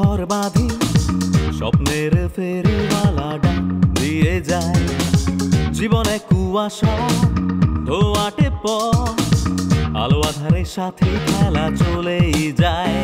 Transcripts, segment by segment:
ঘর বাঁধি স্বপ্নের ফেরিওয়ালাটা দিয়ে যায় জীবনে কুয়াশা ধোয়াটে পথ আলো আধারের সাথে খেলা চলেই যায়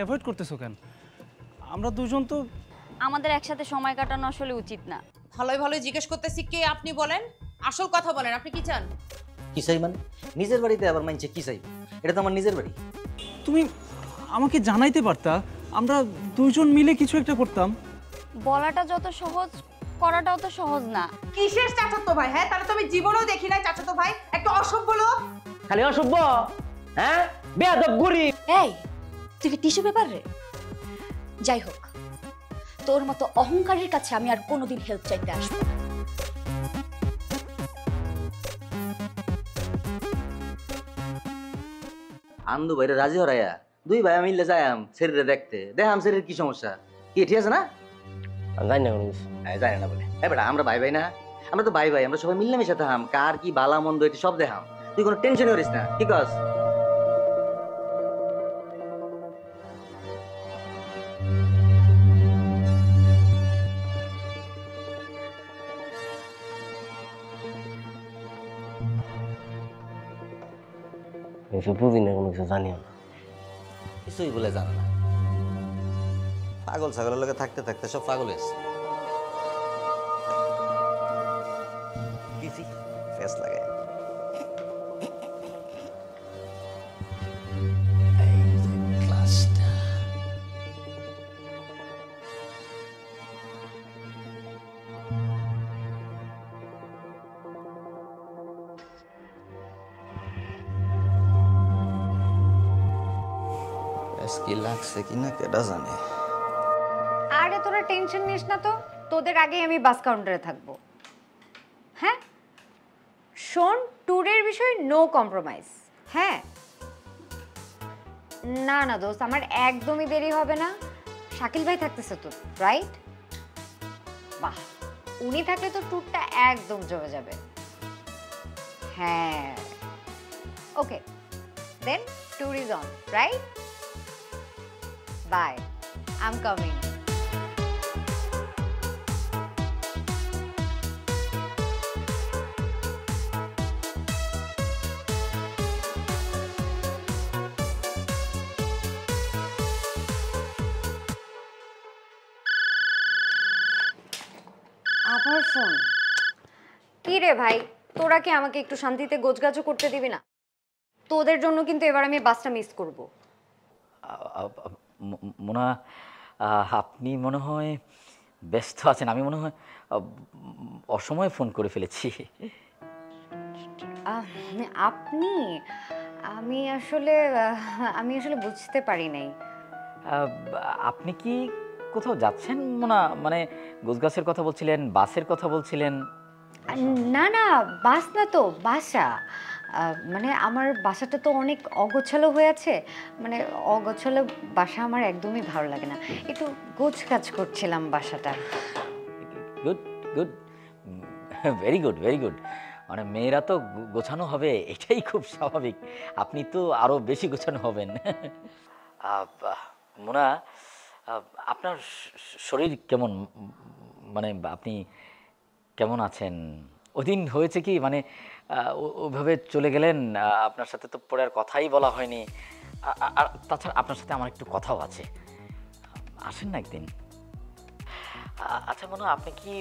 অ্যাভয়েড করতেছো কেন? আমরা দুজন তো আমাদের একসাথে সময় কাটানো আসলে উচিত না। ভালোই ভালোই জিজ্ঞেস করতেছি কে আপনি বলেন, আসল কথা বলেন, আপনি কি চান? কি চাই মানে? নিজের বাড়িতে আবার মানছে কি চাই? এটা তো আমার নিজের বাড়ি। তুমি আমাকে জানাইতে পারতা, আমরা দুজন মিলে কিছু একটা করতাম। বলাটা যত সহজ করাটাও তো সহজ না। কিসের চাচাতো ভাই? হ্যাঁ, তাহলে তো আমি জীবনেও দেখি নাই চাচাতো ভাই, একটা অসভ্য লোক। খালি অসভ্য? হ্যাঁ, বেয়াদব গরিব। এই তুই কি টিস্যু পেপার রে? যাই হোক, তোর মতো অহংকারের কাছে আমি আর কোনোদিন হেল্প চাইতে আসবো না। আন্দু ভাইরে রাজি হরাইয়া দুই ভাই মিললে যাইম শরীরে দেখতে, দেখাম শরীরের কি সমস্যা, কি ঠিক আছে না? জানি না কোনো কিছু। জানি না বলে বেটা, আমরা ভাই ভাই না? আমরা তো ভাই ভাই, আমরা সবাই মিলেমিশে থাকাম, কার কি বালা মন্দ এটি সব দেখাম। তুই কোনো টেনশন করিস না, ঠিক আছে? কিছু বুঝি না, কোনো কিছু জানিও না, কিছুই বলে জানো না। পাগল ছাগলের লোকে থাকতে থাকতে সব পাগল হয়েছে। ফেস লাগে কি লাগছে কিনা কেডা জানে। আরে তোরা টেনশন নিস না তো, তোদের আগে আমি বাস কাউন্টারে থাকবো। হ্যাঁ শোন, ট্যুরের বিষয় নো কম্প্রোমাইজ। হ্যাঁ না না দোস্ত, আমার একদমই দেরি হবে না। শাকিল ভাই থাকতেছে তো, রাইট? বাহ, উনি থাকলে তো ট্যুরটা একদম জমে যাবে। হ্যাঁ okay, then tour is on, right? Bye. I'm coming. আবার ফোন? কি রে ভাই, তোরা কি আমাকে একটু শান্তিতে গোছগাছও করতে দিবি না? তোদের জন্য কিন্তু এবার আমি বাসটা মিস করব। মোনা, আপনি মনে হয় ব্যস্ত আছেন, আমি মনে হয় অসময়ে ফোন করে ফেলেছি। আপনি? আমি আসলে বুঝতে পারি নাই। আপনি কি কোথাও যাচ্ছেন মোনা? মানে গোছগাছের কথা বলছিলেন, বাসের কথা বলছিলেন? না না, বাস না তো, বাসা। মানে আমার বাসাটা তো অনেক অগোছালো হয়ে আছে। মানে অগোছালো বাসা আমার একদমই ভালো লাগে না, একটু গোছগাছ করছিলাম বাসাটা। Good good, very good very good. মানে মেয়েরা তো গোছানো হবে, এটাই খুব স্বাভাবিক। আপনি তো আরও বেশি গোছানো হবেন। মোনা, আপনার শরীর কেমন? মানে আপনি কেমন আছেন? ওদিন হয়েছে কি, মানে ওইভাবে চলে গেলেন, আপনার সাথে তো পরে আর কথাই বলা হয়নি। আর তাছাড়া আপনার সাথে আমার একটু কথাও আছে, আসেন না একদিন। আচ্ছা মোনা, আপনি কি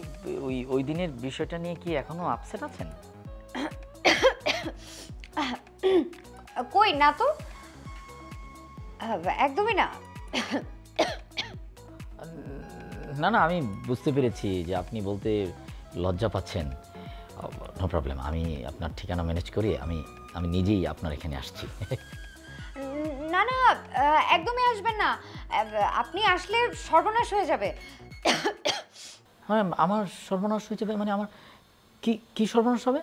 ওই দিনের বিষয়টা নিয়ে কি এখনো আপসেট আছেন? কই না তো, একদমই না। না না, আমি বুঝতে পেরেছি যে আপনি বলতে লজ্জা পাচ্ছেন। নো প্রবলেম, আমি আপনার ঠিকানা ম্যানেজ করি, আমি নিজেই আপনার এখানে আসছি। না না, একদমই আসবেন না। আপনি আসলে সর্বনাশ হয়ে যাবে। হ্যাঁ, আমার সর্বনাশ হয়ে যাবে মানে? আমার কি সর্বনাশ হবে?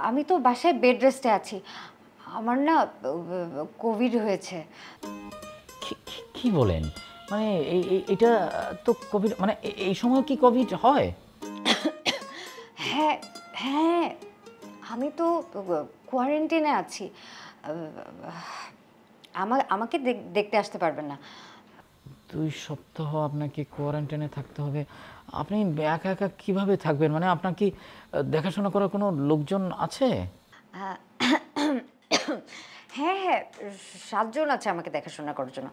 আমি তো বাসায় বেড রেস্টে আছি। আমার না কোভিড হয়েছে। কি বলেন? মানে এটা তো কোভিড, মানে এই সময় কি কোভিড হয়? হ্যাঁ হ্যাঁ, আমি তো কোয়ারেন্টাইনে আছি। আমাকে দেখতে আসতে পারবেন না। 2 সপ্তাহ আপনাকে কোয়ারেন্টাইনে থাকতে হবে। আপনি একা একা কিভাবে থাকবেন? মানে আপনার কি দেখাশোনা করার কোনো লোকজন আছে? হ্যাঁ হ্যাঁ, 7 জন আছে আমাকে দেখাশোনা করার জন্য।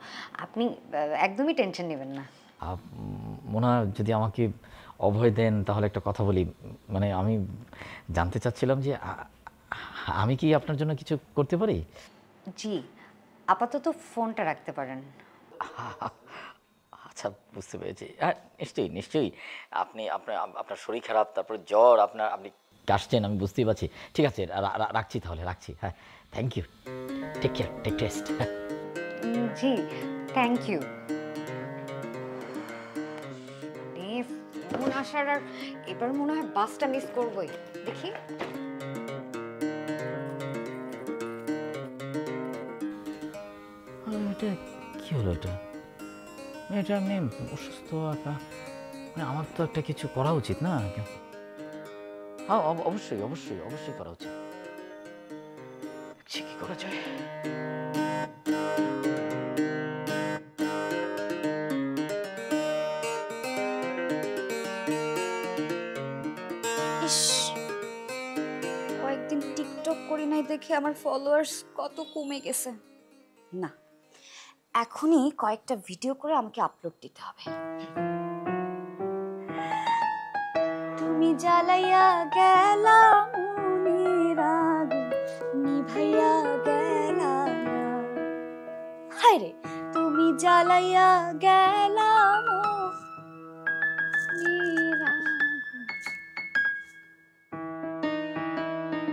আপনি একদমই টেনশন নেবেন না। মোনা, যদি আমাকে অভয় দেন তাহলে একটা কথা বলি। মানে আমি জানতে চাচ্ছিলাম যে আমি কি আপনার জন্য কিছু করতে পারি? জি, আপাতত ফোনটা রাখতে পারেন। আচ্ছা, বুঝতে পেরেছি। হ্যাঁ, নিশ্চয়ই নিশ্চয়ই। আপনার শরীর খারাপ, তারপরে জ্বর, আপনি কাশছেন, আমি বুঝতেই পারছি। ঠিক আছে, রাখছি তাহলে, রাখছি। হ্যাঁ, thank you, take care, take rest. জি, থ্যাংক ইউ। ফোন আসার আর এবার মনে হয় বাসটা মিস করবই। দেখি এটা কি হলো? এটা আমি অসুস্থ একা, মানে আমার তো একটা কিছু করা উচিত না? হ্যাঁ, অবশ্যই অবশ্যই অবশ্যই করা উচিত। কি করা যায়? ইস, কয়েকদিন টিকটক করি নাই দেখে আমার ফলোয়ার্স কত কমে গেছে। না, এখনই কয়েকটা ভিডিও করে আমাকে আপলোড দিতে হবে। তুমি জ্বালাইয়া গেলা মনের আগুন, নিভাইয়া গেলা না। হায় রে, তুমি জ্বালাইয়া গেলা মনের আগুন।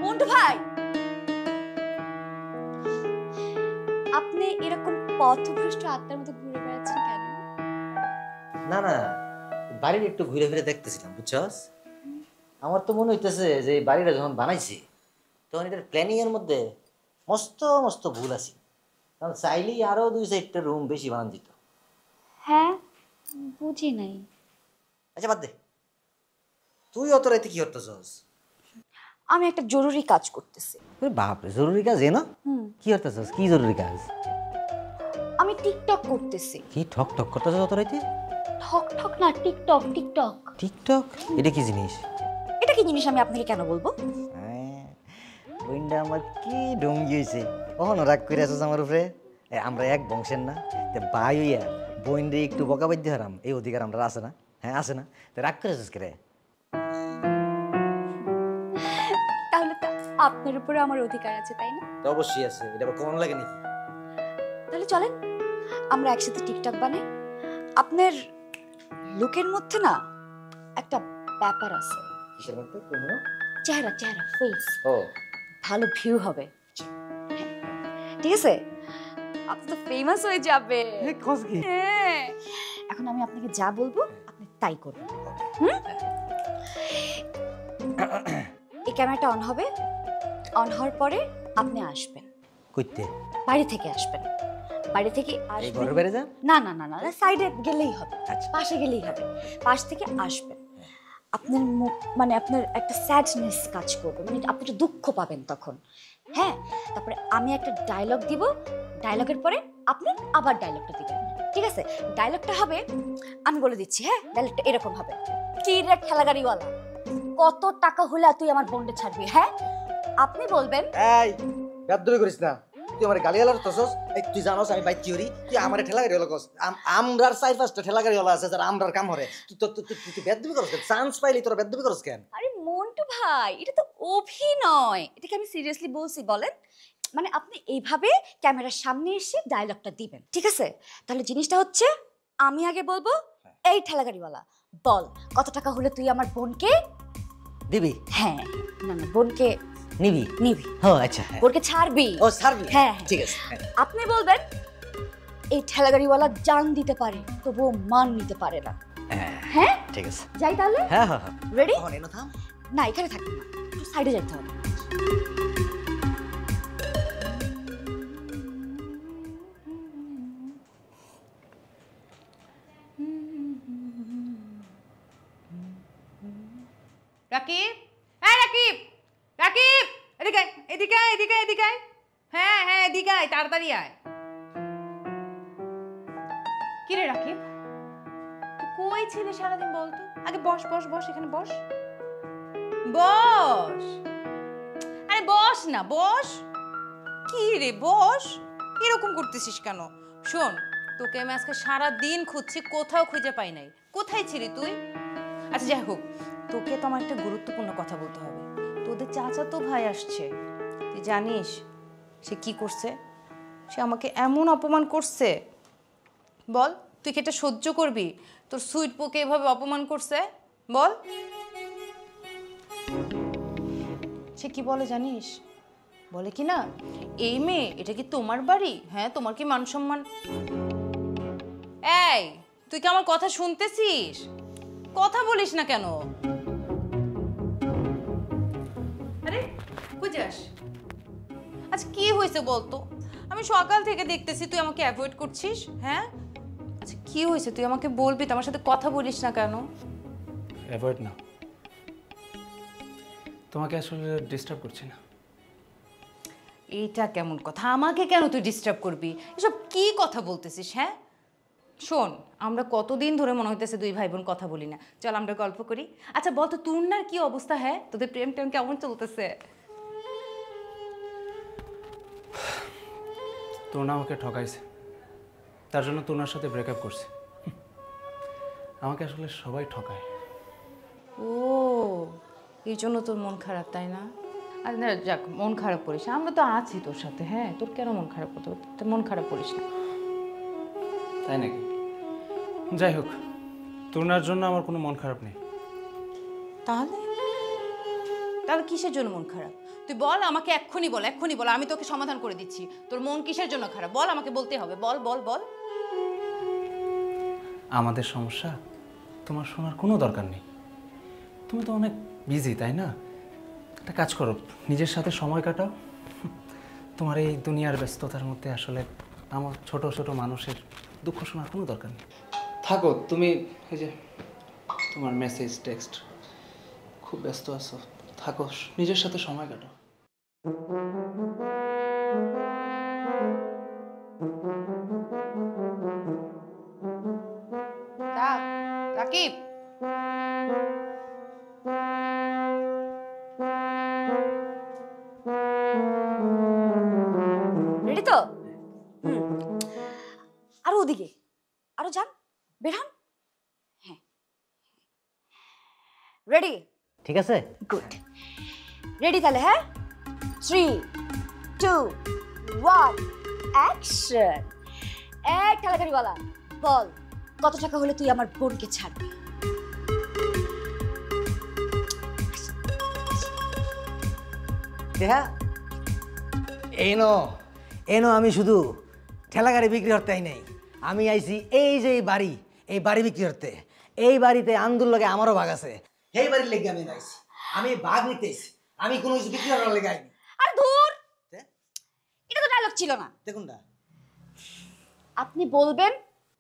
মন্টু ভাই, আপনি এরকম পথভ্রষ্ট আত্মার মতো ঘুরে বেড়াচ্ছেন কেন? না না, বাড়ির একটু ঘুরে ফিরে দেখতেছিলাম, বুঝছস? আমার তো মনে হইতেছে যে এই বাড়িটা যখন বানাইছি তখন এটার প্ল্যানিং এর মধ্যে মস্ত মস্ত ভুল আছে। কারণ চাইলেই আরো 2-4টা রুম বেশি বানান যেত। হ্যাঁ, বুঝি নাই। আচ্ছা, বাদ দে, তুই অত রাইতে কি করতেছস? আমি একটা জরুরি কাজ করতেছি। বাপরে, জরুরি কাজ? না, কি করতেছস? কি জরুরি কাজ? আমি টিকটক করতেছি। কি ঠক ঠক করতেছস অত রাইতে? ঠক ঠক না, টিকটক। TikTok TikTok? এটা কি জিনিস? এটা কি জিনিস আমি আপনাকে কেন বলবো? বইন্ডা আমার কি ডঙ্গি হয়েছে, কখনো রাগ করে আসছ আমার উপরে? আমরা এক বংশের না? ভাই হইয়া বইন্ডে একটু বকা বাধ্য হারাম, এই অধিকার আমরা আছে না? হ্যাঁ, আছে না? তো রাগ করে আসছিস কে? তাহলে তো আপনার উপরে আমার অধিকার আছে, তাই না? তো অবশ্যই আছে, এটা আবার কেমন লাগে নাকি? তাহলে চলেন আমরা একসাথে টিকটক বানাই। আপনার লুকের মধ্যে না একটা ব্যাপার আছে। কিসের মধ্যে? কোনো চেহারা ফেস ও ভালো ভিউ হবে। হ্যাঁ, ঠিক আছে, আপনি তো ফেমাস হয়ে যাবে। হ্যাঁ, এখন আমি আপনাকে যা বলবো আপনি তাই করবেন। এই ক্যামেরাটা অন হবে, অন হওয়ার পরে আপনি আসবেন। কইতে? বাড়ি থেকে আসবেন। বাড়ি থেকে এই আসবেন। ঘরে বেড়ে যা? না না না না, সাইডে গেলেই হবে, আচ্ছা। পাশে গেলেই হবে। পাশ থেকে আসবেন। আপনার মুখ মানে আপনার একটা স্যাডনেস কাজ করবে, মানে আপনি একটা দুঃখ পাবেন তখন। হ্যাঁ, তারপরে আমি একটা ডায়লগ দিব, ডায়লগের পরে আপনি আবার ডায়লগটা দিবেন। ঠিক আছে? ডায়লগটা হবে, আমি বলে দিচ্ছি। হ্যাঁ, ডায়লগটা এরকম হবে। কি রে ঠেলাগাড়িওয়ালা, কত টাকা হলে তুই আমার বন্ডে ছাড়বি? হ্যাঁ, আপনি বলবেন। এই গাদ্দারি করিস না, তুই আমার গালি আলার তসস। এই তুই জানোস আমি বাইক কিউরি, তুই আমারে ঠেলা গাড়ি হলো কস। আমরার 4-5টা ঠেলা গাড়ি হলো আছে যারা আমরার কাম হরে। তুই বেদবি করস কেন? চান্স পাইলি তোরা বেদবি করস কেন? আরে মন্টু ভাই, এটা তো অভিনয়। এটাকে আমি সিরিয়াসলি বলছি, বলেন। মানে আপনি এইভাবে ক্যামেরার সামনে এসে ডায়লগটা দিবেন, ঠিক আছে? তাহলে জিনিসটা হচ্ছে আমি আগে বলবো। এই ঠেলাগাড়িওয়ালা, বল কত টাকা হলে তুই আমার বোনকে দিবি? হ্যাঁ, না না, বোনকে নিবি? নিবি। ও আচ্ছা, হ্যাঁ। বোনকে ছাড়বি। ও ছাড়বি? হ্যাঁ, ঠিক আছে। হ্যাঁ। আপনি বলবেন এই ঠেলাগাড়িওয়ালা জান দিতে পারে তবুও মান নিতে পারে না। হ্যাঁ ঠিক আছে। যাই তাহলে। হ্যাঁ হ্যাঁ হ্যাঁ। রেডি? এনো থাম। না, এখানে থাকবে না, একটু সাইডে যাইতে হবে। রাকিব, হ্যাঁ রাকিব, রাকিব, এদিকে আয়, এদিকে আয়, এদিকে আয়, এদিকে আয়। হ্যাঁ হ্যাঁ, এদিকে আয়, তাড়াতাড়ি আয়। কি রে রাকিব, তুই কই ছিলি সারাদিন বলতো? আগে বস বস বস, এখানে বস, বস। আরে বস না, বস। কি রে বস, এরকম করতেছিস কেন? শোন, তোকে আমি আজকে সারাদিন খুঁজছি, কোথাও খুঁজে পাই নাই। কোথায় ছিলি তুই? আচ্ছা যাই হোক, তোকে তো আমার একটা গুরুত্বপূর্ণ কথা বলতে হবে। তোদের চাচাতো ভাই আসছে, তুই জানিস সে কি করছে? সে আমাকে এমন অপমান করছে, বল তুই কি এটা সহ্য করবি? তোর সুইট পোকে এভাবে অপমান করছে, বল। সে কি বলে জানিস? বলে কি না, এই মেয়ে, এটা কি তোমার বাড়ি? হ্যাঁ, তোমার কি মান সম্মান? এই, তুই কি আমার কথা শুনতেছিস? কথা বলিস না কেন? আরে কই যাস? আচ্ছা কি হয়েছে বলতো? আমি সকাল থেকে দেখতেছি তুই আমাকে অ্যাভয়েড করছিস। হ্যাঁ, আচ্ছা কি হয়েছে তুই আমাকে বলবি তো, আমার সাথে কথা বলিস না কেন? অ্যাভয়েড না, তোমাকে আসলে ডিস্টার্ব করছি না। এইটা কেমন কথা? আমাকে কেন তুই ডিস্টার্ব করবি? এসব কি কথা বলতেছিস? হ্যাঁ শোন, আমরা কতদিন ধরে মনে হইতেছে দুই ভাই বোন কথা বলি না, চল আমরা গল্প করি। আচ্ছা বল তো, তুর্নার কি অবস্থা? হ্যাঁ, তোদের প্রেম টেম কেমন চলতেছে? তোনা আমাকে ঠকাইছে, তার জন্য তোনার সাথে ব্রেকআপ করছে। আমাকে আসলে সবাই ঠকায়। ও, এই জন্য তোর মন খারাপ, তাই না? আর না, যাক, মন খারাপ করিস না, আমরা তো আছি তোর সাথে। হ্যাঁ, তোর কেন মন খারাপ করতে হবে? তোর মন খারাপ করিস না। তাই নাকি? যাই হোক, তোনার জন্য আমার কোনো মন খারাপ নেই। তাহলে তাহলে কিসের জন্য মন খারাপ? তুই বল আমাকে, এক্ষুনি বল, এক্ষুনি বল, আমি তোকে সমাধান করে দিচ্ছি। তোর মন কিসের জন্য খারাপ বল, আমাকে বলতে হবে, বল বল বল। আমাদের সমস্যা তোমার শোনার কোনো দরকার নেই, তুমি তো অনেক বিজি, তাই না? একটা কাজ করো, নিজের সাথে সময় কাটাও। তোমার এই দুনিয়ার ব্যস্ততার মধ্যে আসলে আমার ছোট ছোট মানুষের দুঃখ শোনার কোনো দরকার নেই। থাকো তুমি, এই যে তোমার মেসেজ টেক্সট, খুব ব্যস্ত আছো, থাকো, নিজের সাথে সময় কাটাও। রাকিব, রেডি তো? আরো ওদিকে, আরো যান, বের হন। হ্যাঁ, রেডি? ঠিক আছে। গুড, রেডি তাহলে। হ্যাঁ, 3, 2, 1, অ্যাকশন। এক ঠেলাগাড়িওয়ালা, বল কত টাকা হলে তুই আমার বোনকে ছাড়বি? দেহা এনো এনো, আমি শুধু ঠেলা গাড়ি বিক্রি করতে আই নাই, আমি আইছি এই যে এই বাড়ি বিক্রি করতে। এই বাড়িতে আন্দুল লাগে আমারও ভাগ আছে, এই বাড়ির লেগে আমি আইছি, আমি ভাগ নিতে আইছি, আমি কোনো কিছু বিক্রি করার লেগে আইনি। আর ধুর, এটা তো ডায়লগ ছিল না। দেখুন না, আপনি বলবেন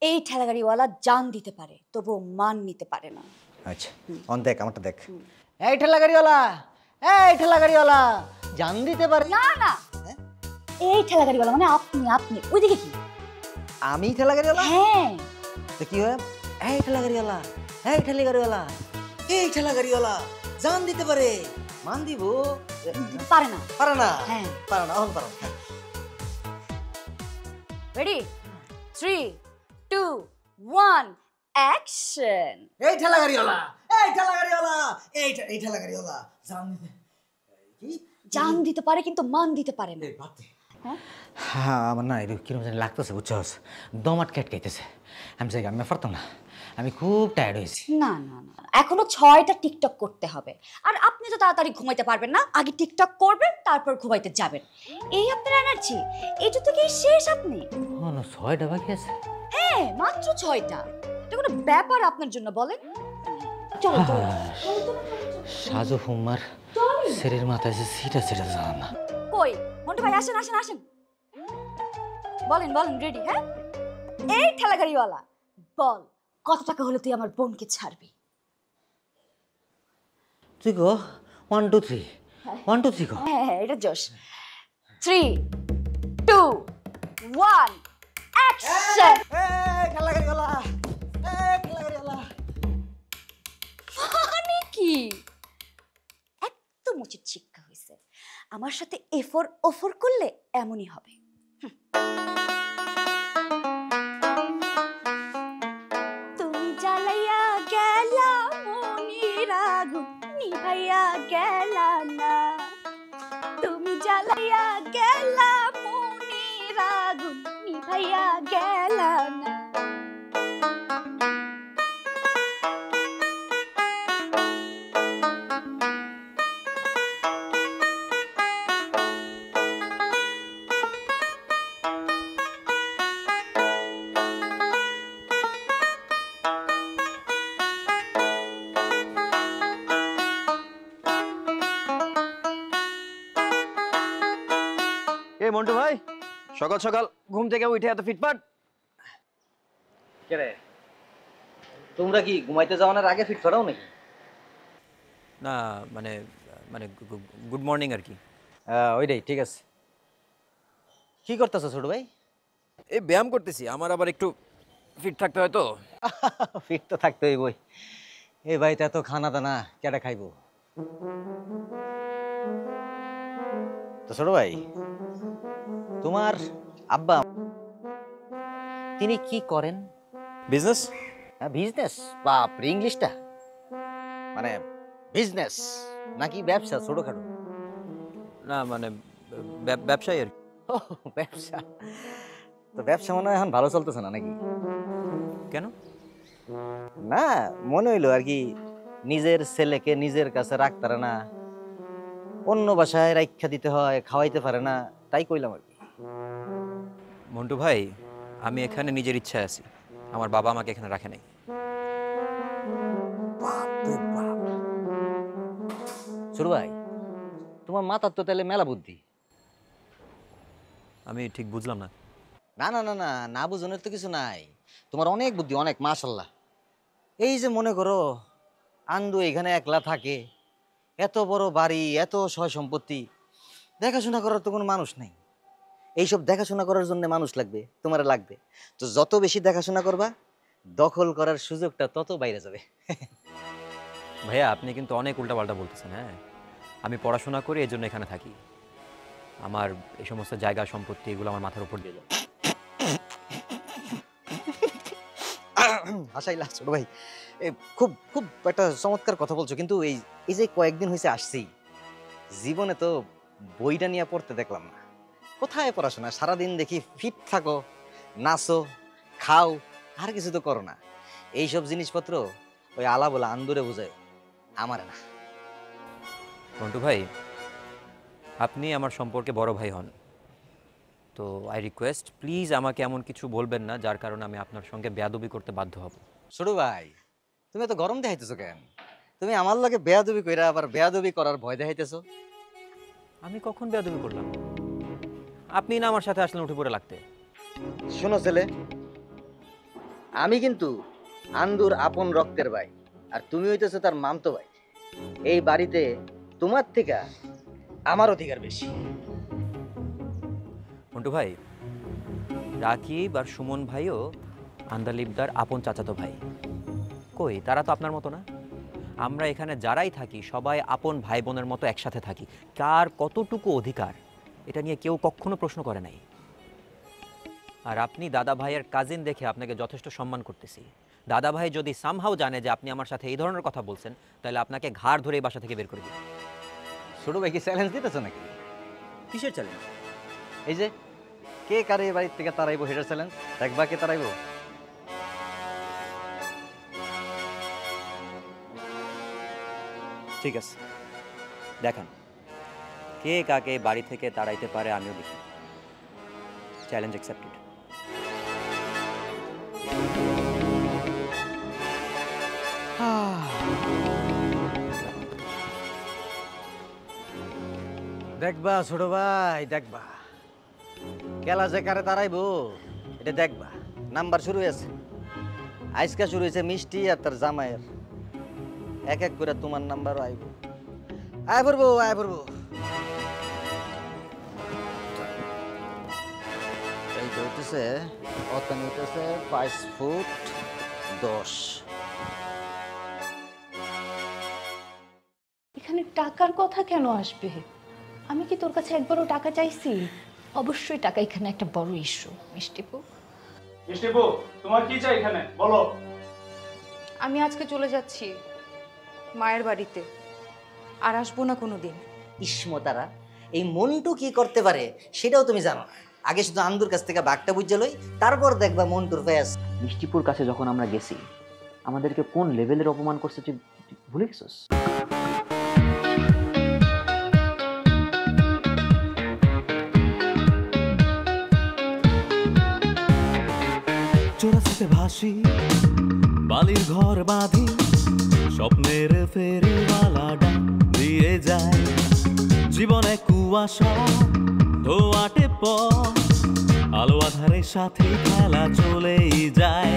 এই ঠেলাগাড়িওয়ালা জান দিতে পারে তবুও মান নিতে পারে না। আচ্ছা অন দেখ, আমারটা দেখ। এই ঠেলা গাড়িওয়ালা, এই ঠেলা গাড়িওয়ালা জান দিতে পারে না না, এই ঠেলাগাড়িওয়ালা মানে আপনি। আপনি ওইদিকে কি? আমি ঠেলা গাড়িওয়ালা? হ্যাঁ, তো কি হয়? এই ঠেলা গাড়িওয়ালা, এই ঠেলা গাড়িওয়ালা, এই ঠেলা গাড়িওয়ালা জান দিতে পারে, মান দিব পারে না। পারে না? হ্যাঁ, পারে না, এখন পারো। রেডি? 3, 2, 1, অ্যাকশন। এই ঠেলা গাড়িওয়ালা, এই ঠেলা গাড়িওয়ালা, এই ঠেলা গাড়িওয়ালা জান দিতে কি? জান দিতে পারে কিন্তু মান দিতে পারে না। এই বাদ দে। হ্যাঁ আমার না এটা কিরকম জানি লাগতেছে বুঝছস, দম আটকে আটকাইতেছে। আমি জায়গা আমি পারতাম না, আমি খুব টায়ার্ড হয়েছি। না না না, এখনো 6টা টিকটক করতে হবে। আর আপনি তো তাড়াতাড়ি ঘুমাইতে পারবেন না, আগে টিকটক করবেন তারপর ঘুমাইতে যাবেন। এই আপনার এনার্জি, এইটা তো কি শেষ আপনি? ও না, 6টা বাকি আছে। হ্যাঁ মাত্র 6টা, এটা কোনো ব্যাপার আপনার জন্য বলেন? চলো চলো সাজু হুম্মার শরীর মাথায় যে সিটা সিটা জানা না। কই মন্টু ভাই, আসেন আসেন আসেন, বলেন বলেন, রেডি? হ্যাঁ এই ঠেলা গাড়িওয়ালা, বল কত টাকা হলে তুই আমার বোনকে ছাড়বি? তুই গো 1 2 3 1 2 3 গো। হ্যাঁ হ্যাঁ, এটা জোশ। 3 2 1 অ্যাকশন। ঠেলা গাড়িওয়ালা, ঠেলা গাড়িওয়ালা। মানে কি একদম উচিত শিক্ষা হয়েছে। আমার সাথে এফর ওফর করলে এমনই হবে। তুমি জ্বালাইয়া গেলা মনির আগুন, নিভাইয়া গেলা না। তুমি জ্বালাইয়া গেলা মনির আগুন, নিভাইয়া গেলা না। এ মন্টু ভাই, সকাল সকাল ঘুম থেকে উঠে এত ফিটফাট কে রে, তোমরা কি ঘুমাইতে যাওয়ার আগে ফিট করাও নাকি? না মানে মানে গুড মর্নিং আর কি। ওইটাই ঠিক আছে। কি করতেছ ছোট ভাই? এই ব্যায়াম করতেছি, আমার আবার একটু ফিট থাকতে হয় তো। ফিট তো থাকতে হইবই। এই বাড়িতে এত খানা দানা কেডা খাইবো? তো ছোট ভাই, তোমার আব্বা তিনি কি করেন? বিজনেস? বিজনেস? বাপরে, ইংলিশটা মানে বিজনেস নাকি ব্যবসা ছোটখাটো? না মানে ব্যবসায়ী আর কি। ও, ব্যবসা। তো ব্যবসা মনে হয় এখন ভালো চলতেছে না নাকি? কেন? না মনে হইলো আর কি, নিজের ছেলেকে নিজের কাছে রাখতে পারে না, অন্য বাসায় রাখা দিতে হয়, খাওয়াইতে পারে না, তাই কইলাম আর কি। মন্টু ভাই, আমি এখানে নিজের ইচ্ছায় আছি, আমার বাবা আমাকে এখানে রাখে নাই। ছোট ভাই, তোমার মাথার তো তাহলে মেলা বুদ্ধি। আমি ঠিক বুঝলাম না। না না না না, না বুঝনের তো কিছু নাই, তোমার অনেক বুদ্ধি, অনেক, মাশাল্লাহ। এই যে মনে করো আন্দু এখানে একলা থাকে, এত বড় বাড়ি, এত সয় সম্পত্তি, দেখাশোনা করার তো কোনো মানুষ নাই। এইসব দেখাশোনা করার জন্য মানুষ লাগবে, তোমার লাগবে। তো যত বেশি দেখাশোনা করবা, দখল করার সুযোগটা তত বাইরে যাবে। ভাইয়া, আপনি কিন্তু অনেক উল্টাপাল্টা বলতেছেন। হ্যাঁ, আমি পড়াশোনা করি, এই জন্য এখানে থাকি। আমার এই সমস্ত জায়গা সম্পত্তি এগুলো আমার মাথার উপর দিয়ে যায়। হাসাইলা ছোট ভাই, খুব খুব একটা চমৎকার কথা বলছো, কিন্তু এই যে কয়েকদিন হয়েছে আসছি, জীবনে তো বইটা নিয়ে পড়তে দেখলাম না। কোথায় পড়াশোনা? সারাদিন দেখি ফিট থাকো, নাচো, খাও, আর কিছু তো করো না। এইসব জিনিসপত্র ওই আলা বলা আন্দুরে বোঝায়, আমারে না। মন্টু ভাই, আপনি আমার সম্পর্কে বড় ভাই হন, তো আই রিকোয়েস্ট প্লিজ আমাকে এমন কিছু বলবেন না যার কারণে আমি আপনার সঙ্গে বেয়াদবি করতে বাধ্য হব। ছোট ভাই, তুমি তো গরম দেখাইতেছো কেন? তুমি আমার লগে বেয়াদবি কইরা আবার বেয়াদবি করার ভয় দেখাইতেছো। আমি কখন বেয়াদবি করলাম? আপনি না আমার সাথে আসলেন উঠে পড়ে লাগতে। শোনো ছেলে, আমি কিন্তু আন্দুর আপন রক্তের ভাই, আর তুমি হইতেছো তার মামতো ভাই। এই বাড়িতে তোমার থেকে আমার অধিকার বেশি। মন্টু ভাই, রাকিব আর সুমন ভাইও আন্দালিবদার আপন চাচাতো ভাই। কই, তারা তো আপনার মতো না। আমরা এখানে যারাই থাকি সবাই আপন ভাই বোনের মতো একসাথে থাকি। কার কতটুকু অধিকার এটা নিয়ে কেউ কখনো প্রশ্ন করে নাই। আর আপনি দাদা ভাইয়ের কাজিন দেখে আপনাকে যথেষ্ট সম্মান করতেছি। দাদা ভাই যদি সামহাও জানে যে আপনি আমার সাথে এই ধরনের কথা বলছেন, তাহলে আপনাকে ঘাড় ধরে এই বাসা থেকে বের করে দিবে। ছোট ভাই কি চ্যালেঞ্জ দিতেছো নাকি? কিসের চ্যালেঞ্জ? এই যে কে কারে বাড়ির থেকে তাড়াইবো হেডার চ্যালেঞ্জ, দেখবা কে তাড়াইবো। ঠিক আছে, দেখান কে কাকে বাড়ি থেকে তাড়াইতে পারে, আমিও দেখি। Challenge accepted. দেখবা ছোট ভাই, দেখবা খেলা যে কারে তাড়াইবো এটা দেখবা। নাম্বার শুরু হয়েছে, আজকে শুরু হয়েছে মিষ্টি আর তার জামাইয়ের। এক এক করে তোমার নাম্বারও আইব। আয় পড়বো, আয় পড়বো। এইটা হইতেছে অতন হইতেছে 5 ফুট 10। এখানে টাকার কথা কেন আসবে? আমি কি তোর কাছে একবারও টাকা চাইছি? অবশ্যই টাকা এখানে একটা বড় ইস্যু। মিষ্টিপু, মিষ্টিপু, তোমার কি চাই এখানে বলো? আমি আজকে চলে যাচ্ছি মায়ের বাড়িতে, আর আসবো না কোনোদিন। ইসমতারা এই মন্টু কি করতে পারে সেটাও তুমি জানো না। আগে শুধু আন্দুর কাছ থেকে বাঘটা বুঝে লই, তারপর দেখবা মন্টুর ফেস। মিষ্টিপুর কাছে যখন আমরা গেছি আমাদেরকে কোন লেভেলের অপমান করছে তুই ভুলে গেছিস? চোরাচিতে ভাসি বালির ঘর বাঁধি, স্বপ্নের ফেরিওয়ালা ডাক দিয়ে যায়। জীবনে কুয়াশা ধোয়াটে পথ, আলো আধারের সাথে খেলা চলেই যায়।